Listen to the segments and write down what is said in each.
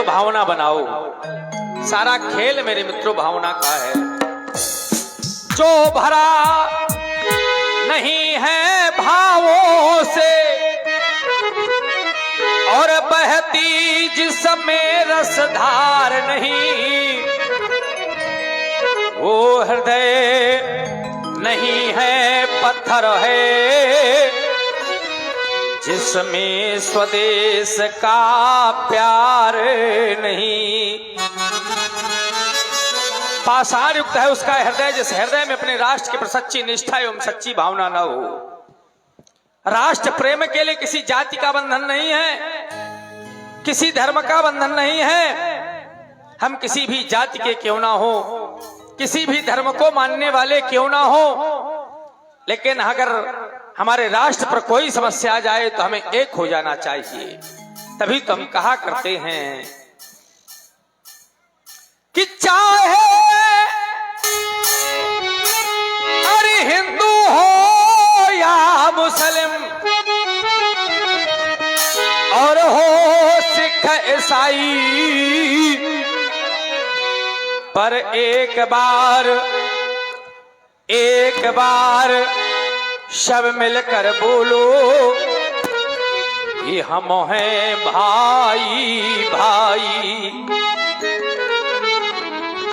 मित्रों भावना बनाओ। सारा खेल मेरे मित्रों भावना का है। जो भरा नहीं है भावों से और बहती जिसमें रसधार नहीं, वो हृदय नहीं है, पत्थर है जिसमें स्वदेश का प्यार नहीं। पाषाण युक्त है उसका हृदय, जिस हृदय में अपने राष्ट्र के प्रति सच्ची निष्ठा एवं सच्ची भावना न हो। राष्ट्र प्रेम के लिए किसी जाति का बंधन नहीं है, किसी धर्म का बंधन नहीं है। हम किसी भी जाति के क्यों ना हो, किसी भी धर्म को मानने वाले क्यों ना हो, लेकिन अगर हमारे राष्ट्र पर कोई समस्या आ जाए तो हमें एक हो जाना चाहिए। तभी तो हम कहा करते हैं कि चाहे अरे हिंदू हो या मुस्लिम और हो सिख ईसाई, पर एक बार सब मिलकर बोलो कि हम हैं भाई भाई।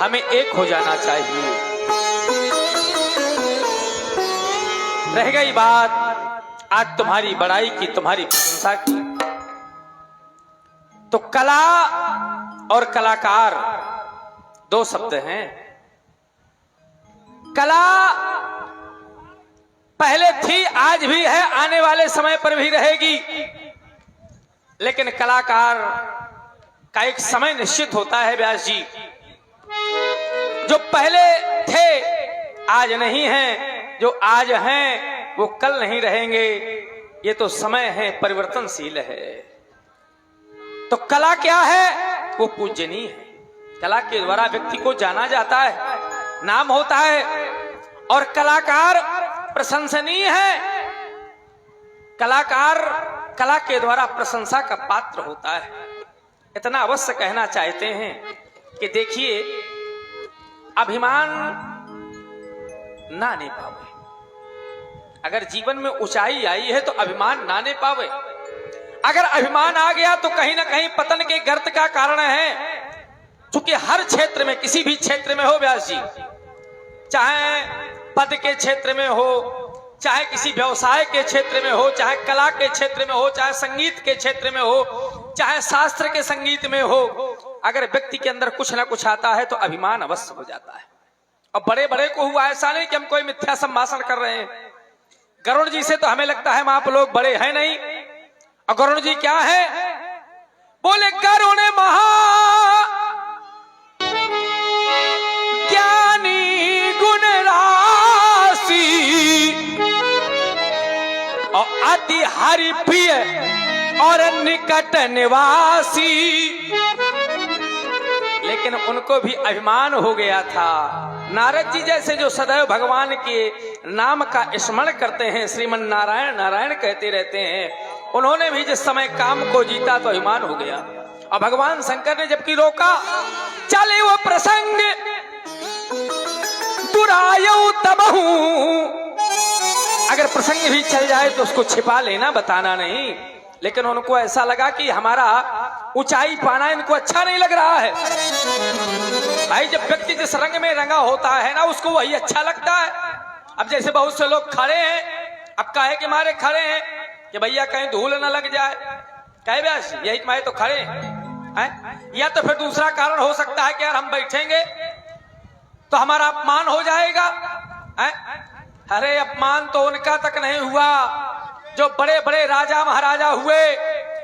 हमें एक हो जाना चाहिए। रह गई बात आज तुम्हारी बड़ाई की, तुम्हारी प्रशंसा की, तो कला और कलाकार दो शब्द हैं। कला पहले थी, आज भी है, आने वाले समय पर भी रहेगी, लेकिन कलाकार का एक समय निश्चित होता है व्यास जी। जो पहले थे आज नहीं हैं, जो आज हैं वो कल नहीं रहेंगे। ये तो समय है, परिवर्तनशील है। तो कला क्या है? वो पूजनीय है। कला के द्वारा व्यक्ति को जाना जाता है, नाम होता है, और कलाकार प्रशंसनीय है। कलाकार कला के द्वारा प्रशंसा का पात्र होता है। इतना अवश्य कहना चाहते हैं कि देखिए, अभिमान ना नहीं पावे। अगर जीवन में ऊंचाई आई है तो अभिमान ना नहीं पावे। अगर अभिमान आ गया तो कहीं ना कहीं पतन के गर्त का कारण है। क्योंकि हर क्षेत्र में, किसी भी क्षेत्र में हो व्यास जी, चाहे पद के क्षेत्र में हो, चाहे किसी व्यवसाय के क्षेत्र में हो, चाहे कला के क्षेत्र में हो, चाहे संगीत के क्षेत्र में हो, चाहे शास्त्र के संगीत में हो, अगर व्यक्ति के अंदर कुछ ना कुछ आता है तो अभिमान अवश्य हो जाता है। और बड़े बड़े को हुआ, ऐसा नहीं कि हम कोई मिथ्या संभाषण कर रहे हैं। गरुड़ जी से तो हमें लगता है आप लोग बड़े हैं नहीं। और गरुड़ जी क्या है? बोले गरुड़ महा ज्ञानी गुण राशि और अति हरि प्रिय और निकट निवासी। लेकिन उनको भी अभिमान हो गया था। नारद जी जैसे जो सदैव भगवान के नाम का स्मरण करते हैं, श्रीमन नारायण नारायण कहते रहते हैं, उन्होंने भी जिस समय काम को जीता तो अभिमान हो गया। और भगवान शंकर ने जबकि रोका, चले वो प्रसंग दुरायो तबहू। अगर प्रसंग भी चल जाए तो उसको छिपा लेना, बताना नहीं। लेकिन उनको ऐसा लगा कि हमारा ऊंचाई पाना इनको अच्छा नहीं लग रहा है। भाई, जब व्यक्ति जिस रंग में रंगा होता है ना, उसको वही अच्छा लगता है। अब जैसे बहुत से लोग खड़े हैं, अब काहे के मारे खड़े हैं कि भैया कहीं धूल न लग जाए, कहे व्यास यही मारे तो खड़े हैं। या तो फिर दूसरा कारण हो सकता है कि यार हम बैठेंगे तो हमारा अपमान हो जाएगा। अरे अपमान तो उनका तक नहीं हुआ जो बड़े बड़े राजा महाराजा हुए,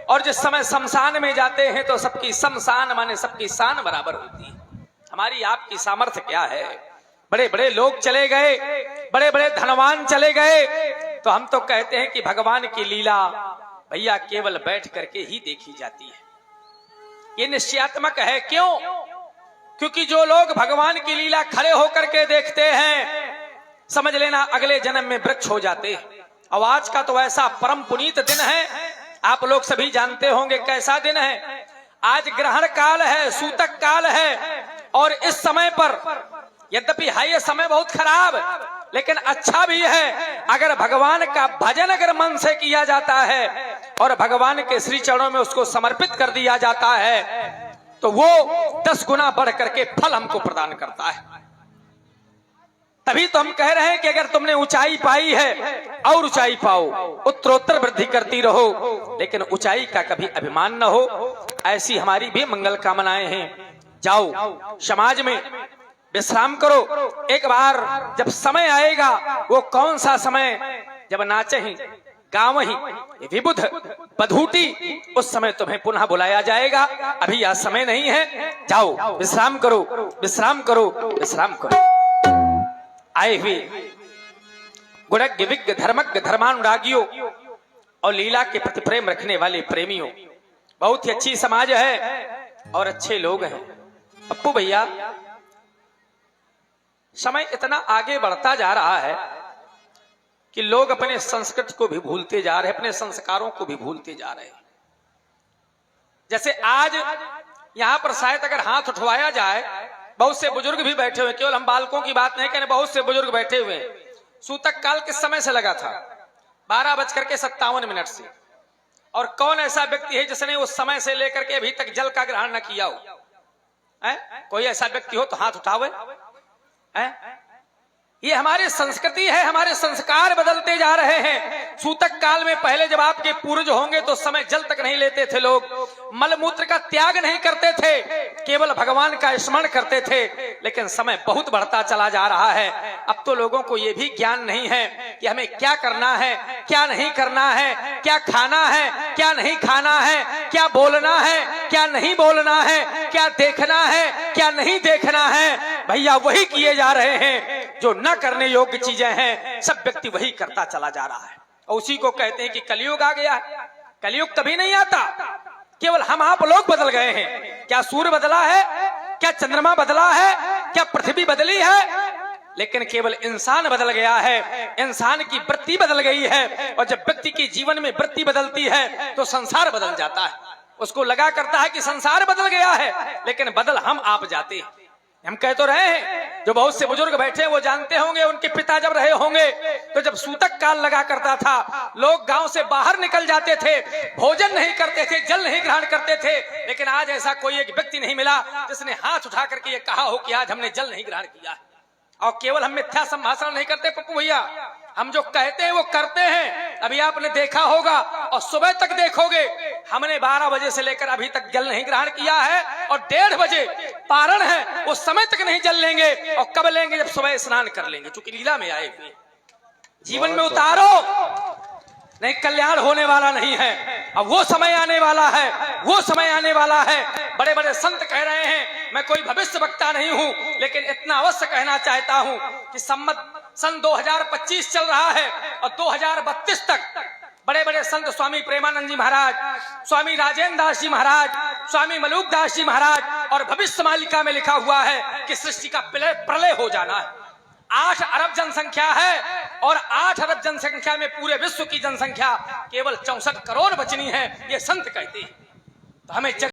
और जिस समय शमशान में जाते हैं तो सबकी शमशान माने सबकी शान बराबर होती है। हमारी आपकी सामर्थ्य क्या है? बड़े बड़े लोग चले गए, बड़े बड़े धनवान चले गए, तो हम तो कहते हैं कि भगवान की लीला भैया केवल बैठ करके ही देखी जाती है। ये निश्चयात्मक है। क्यों? क्योंकि जो लोग भगवान की लीला खड़े होकर के देखते हैं, समझ लेना अगले जन्म में वृक्ष हो जाते हैं। और आज का तो ऐसा परम पुनीत दिन है, आप लोग सभी जानते होंगे कैसा दिन है। आज ग्रहण काल है, सूतक काल है, और इस समय पर यद्यपि है ये समय बहुत खराब, लेकिन अच्छा भी है। अगर भगवान का भजन अगर मन से किया जाता है और भगवान के श्री चरणों में उसको समर्पित कर दिया जाता है तो वो 10 गुना बढ़ करके फल हमको प्रदान करता है। तभी तो हम कह रहे हैं कि अगर तुमने ऊंचाई पाई है और ऊंचाई पाओ, उत्तरोत्तर वृद्धि करती रहो, लेकिन ऊंचाई का कभी अभिमान न हो। ऐसी हमारी भी मंगल कामनाएं हैं। जाओ समाज में विश्राम करो। एक बार जब समय आएगा, वो कौन सा समय, जब नाचे ही गाँव ही विबुध बधूटी, उस समय तुम्हें पुनः बुलाया जाएगा। अभी यह समय नहीं है। जाओ विश्राम करो, विश्राम करो, विश्राम करो। आए हुए गुणज्ञ विज्ञ धर्मज्ञ धर्मानुरागियों और लीला के प्रति प्रेम रखने वाले प्रेमियों, बहुत ही अच्छी समाज है और अच्छे लोग हैं। पप्पू भैया, समय इतना आगे बढ़ता जा रहा है कि लोग अपने संस्कृति को भी भूलते जा रहे हैं, अपने संस्कारों को भी भूलते जा रहे हैं। जैसे आज यहां पर शायद अगर हाथ उठवाया जाए, बहुत से बुजुर्ग भी बैठे हुए, केवल हम बालकों की बात नहीं करें, बहुत से बुजुर्ग बैठे हुए। सूतक काल किस समय से लगा था? 12:57 से। और कौन ऐसा व्यक्ति है जिसने उस समय से लेकर के अभी तक जल का ग्रहण न किया हो? कोई ऐसा व्यक्ति हो तो हाथ उठावे। ये हमारी संस्कृति है, हमारे संस्कार बदलते जा रहे हैं। सूतक काल में पहले जब आपके पूर्वज होंगे तो समय जल तक नहीं लेते थे, लोग मलमूत्र का त्याग नहीं करते थे, केवल भगवान का स्मरण करते थे। लेकिन समय बहुत बढ़ता चला जा रहा है। अब तो लोगों को ये भी ज्ञान नहीं है कि हमें क्या करना है, क्या नहीं करना है, क्या खाना है, क्या नहीं खाना है, क्या बोलना है, क्या नहीं बोलना है, क्या देखना है, क्या नहीं देखना है। भैया वही किए जा रहे हैं जो न करने योग्य चीजें हैं, सब व्यक्ति वही करता चला जा रहा है। और उसी को कहते हैं कि कलयुग आ गया है। कलयुग तभी नहीं आता, केवल हम आप लोग बदल गए हैं। क्या सूर्य बदला है, क्या चंद्रमा बदला है, क्या पृथ्वी बदली है? लेकिन केवल इंसान बदल गया है, इंसान की वृत्ति बदल गई है। और जब व्यक्ति के जीवन में वृत्ति बदलती है तो संसार बदल जाता है। उसको लगा करता है कि संसार बदल गया है, लेकिन बदल हम आप जाते हैं। हम कह तो रहे हैं, जो बहुत से बुजुर्ग बैठे हैं वो जानते होंगे, उनके पिता जब रहे होंगे तो जब सूतक काल लगा करता था, लोग गांव से बाहर निकल जाते थे, भोजन नहीं करते थे, जल नहीं ग्रहण करते थे। लेकिन आज ऐसा कोई एक व्यक्ति नहीं मिला जिसने हाथ उठा करके ये कहा हो कि आज हमने जल नहीं ग्रहण किया। और केवल हम मिथ्या संभाषण नहीं करते पप्पू भैया, हम जो कहते हैं वो करते हैं। अभी आपने देखा होगा और सुबह तक देखोगे, हमने 12 बजे से लेकर अभी तक जल नहीं ग्रहण किया है और 1:30 बजे पारण है, उस समय तक नहीं जल लेंगे। और कब लेंगे? जब सुबह स्नान कर लेंगे, चूंकि लीला में आए हुए। जीवन में उतारो, नहीं कल्याण होने वाला नहीं है। अब वो समय आने वाला है, वो समय आने वाला है। बड़े बड़े संत कह रहे हैं, मैं कोई भविष्य वक्ता नहीं हूं, लेकिन इतना अवश्य कहना चाहता हूं कि सन 2025 चल रहा है और 2032 तक बड़े बड़े संत स्वामी प्रेमानंद जी महाराज, स्वामी राजेंद्र दास जी महाराज, स्वामी मलूक दास जी महाराज, और भविष्य मालिका में लिखा हुआ है कि सृष्टि का प्रलय हो जाना है। 8 अरब जनसंख्या है और 8 अरब जनसंख्या में पूरे विश्व की जनसंख्या केवल 64 करोड़ बचनी है, ये संत कहते हैं। तो हमें